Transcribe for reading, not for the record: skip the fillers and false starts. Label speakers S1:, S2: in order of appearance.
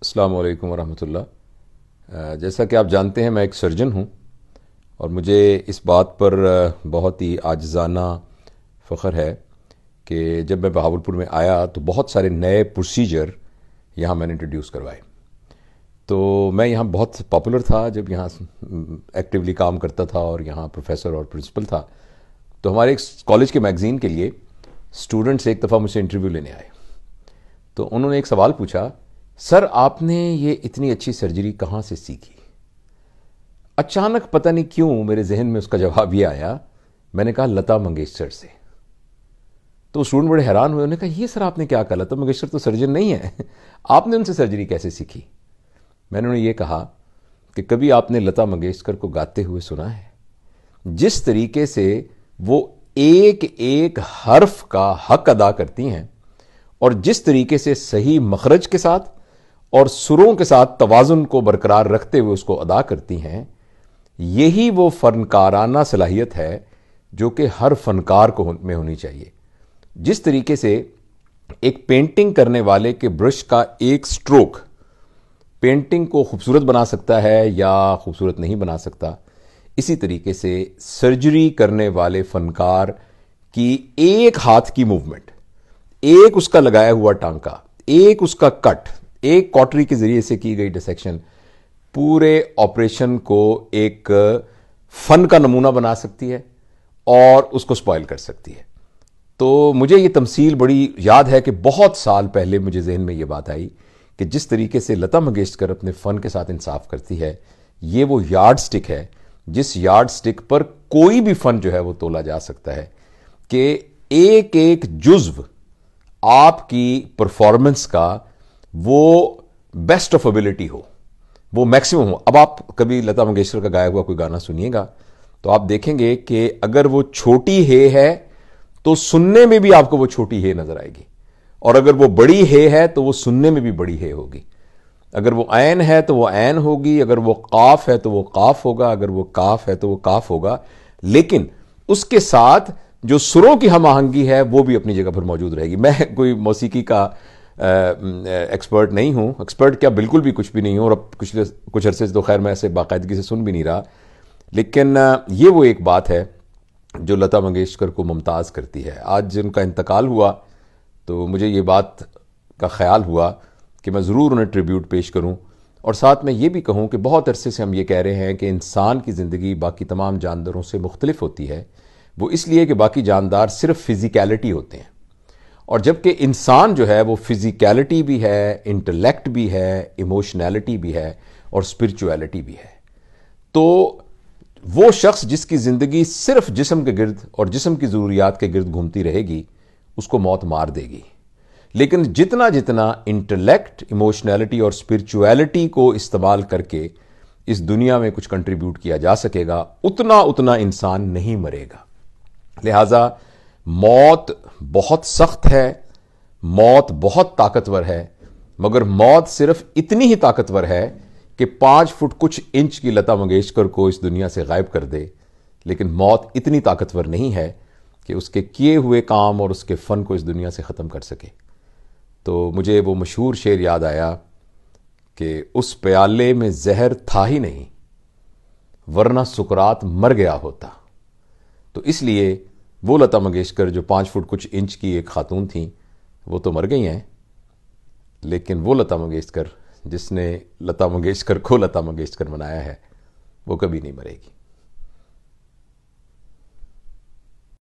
S1: السلام علیکم ورحمۃ اللہ۔ جیسا کہ آپ جانتے ہیں میں ایک سرجن ہوں، اور مجھے اس بات پر بہت ہی عاجزانہ فخر ہے کہ جب میں بہاولپور میں آیا تو بہت سارے نئے پروسیجر یہاں میں نے انٹروڈیوس کروائے۔ تو میں یہاں بہت پاپولر تھا جب یہاں ایکٹیولی کام کرتا تھا، اور یہاں پروفیسر اور پرنسپل تھا۔ تو ہمارے ایک کالج کے میگزین کے لیے اسٹوڈنٹس ایک دفعہ مجھ سے انٹرویو لینے آئے، تو انہوں نے ایک سوال پوچھا، سر آپ نے یہ اتنی اچھی سرجری کہاں سے سیکھی؟ اچانک پتہ نہیں کیوں میرے ذہن میں اس کا جواب یہ آیا، میں نے کہا لتا منگیشکر سے۔ تو اسٹوڈنٹ بڑے حیران ہوئے، انہوں نے کہا یہ سر آپ نے کیا کہا، لتا منگیشکر تو سرجن نہیں ہے، آپ نے ان سے سرجری کیسے سیکھی؟ میں نے انہیں یہ کہا کہ کبھی آپ نے لتا منگیشکر کو گاتے ہوئے سنا ہے؟ جس طریقے سے وہ ایک ایک حرف کا حق ادا کرتی ہیں، اور جس طریقے سے صحیح مخرج کے ساتھ اور سروں کے ساتھ توازن کو برقرار رکھتے ہوئے اس کو ادا کرتی ہیں، یہی وہ فنکارانہ صلاحیت ہے جو کہ ہر فنکار کو میں ہونی چاہیے۔ جس طریقے سے ایک پینٹنگ کرنے والے کے برش کا ایک سٹروک پینٹنگ کو خوبصورت بنا سکتا ہے یا خوبصورت نہیں بنا سکتا، اسی طریقے سے سرجری کرنے والے فنکار کی ایک ہاتھ کی موومنٹ، ایک اس کا لگایا ہوا ٹانکا، ایک اس کا کٹ، ایک کاٹری کے ذریعے سے کی گئی ڈسیکشن پورے آپریشن کو ایک فن کا نمونہ بنا سکتی ہے اور اس کو سپوائل کر سکتی ہے۔ تو مجھے یہ تمثیل بڑی یاد ہے کہ بہت سال پہلے مجھے ذہن میں یہ بات آئی کہ جس طریقے سے لتا منگیشکر اپنے فن کے ساتھ انصاف کرتی ہے، یہ وہ یارڈ سٹک ہے جس یارڈ سٹک پر کوئی بھی فن جو ہے وہ تولا جا سکتا ہے کہ ایک ایک جزو آپ کی پرفارمنس کا وہ بیسٹ آف ایبلٹی ہو، وہ میکسیمم ہو۔ اب آپ کبھی لتا منگیشکر کا گایا ہوا کوئی گانا سنیے گا تو آپ دیکھیں گے کہ اگر وہ چھوٹی ہے تو سننے میں بھی آپ کو وہ چھوٹی ہے نظر آئے گی، اور اگر وہ بڑی ہے تو وہ سننے میں بھی بڑی ہے ہوگی۔ اگر وہ عین ہے تو وہ عین ہوگی، اگر وہ قاف ہے تو وہ قاف ہوگا، اگر وہ کاف ہے تو وہ کاف ہوگا، لیکن اس کے ساتھ جو سروں کی ہم آہنگی ہے وہ بھی اپنی جگہ پر موجود رہے گی۔ میں کوئی موسیقی کا ایکسپرٹ نہیں ہوں، ایکسپرٹ کیا بالکل بھی کچھ بھی نہیں ہوں، اور اب کچھ عرصے سے تو خیر میں ایسے باقاعدگی سے سن بھی نہیں رہا، لیکن یہ وہ ایک بات ہے جو لتا منگیشکر کو ممتاز کرتی ہے۔ آج جن کا انتقال ہوا تو مجھے یہ بات کا خیال ہوا کہ میں ضرور انہیں ٹریبیوٹ پیش کروں، اور ساتھ میں یہ بھی کہوں کہ بہت عرصے سے ہم یہ کہہ رہے ہیں کہ انسان کی زندگی باقی تمام جانداروں سے مختلف ہوتی ہے، وہ اس لیے کہ باقی جاندار صرف فزیکیلٹی ہوتے ہیں، اور جبکہ انسان جو ہے وہ فزیکیلٹی بھی ہے، انٹلیکٹ بھی ہے، ایموشنالٹی بھی ہے، اور اسپرچویلٹی بھی ہے۔ تو وہ شخص جس کی زندگی صرف جسم کے گرد اور جسم کی ضروریات کے گرد گھومتی رہے گی، اس کو موت مار دے گی۔ لیکن جتنا جتنا انٹلیکٹ، ایموشنالٹی اور اسپرچویلٹی کو استعمال کر کے اس دنیا میں کچھ کنٹریبیوٹ کیا جا سکے گا، اتنا اتنا انسان نہیں مرے گا۔ لہذا موت بہت سخت ہے، موت بہت طاقتور ہے، مگر موت صرف اتنی ہی طاقتور ہے کہ 5 فٹ کچھ انچ کی لتا منگیشکر کو اس دنیا سے غائب کر دے، لیکن موت اتنی طاقتور نہیں ہے کہ اس کے کیے ہوئے کام اور اس کے فن کو اس دنیا سے ختم کر سکے۔ تو مجھے وہ مشہور شعر یاد آیا کہ اس پیالے میں زہر تھا ہی نہیں، ورنہ سکرات مر گیا ہوتا۔ تو اس لیے وہ لتا منگیشکر جو 5 فٹ کچھ انچ کی ایک خاتون تھیں، وہ تو مر گئی ہیں، لیکن وہ لتا منگیشکر جس نے لتا منگیشکر کو لتا منگیشکر بنایا ہے، وہ کبھی نہیں مرے گی۔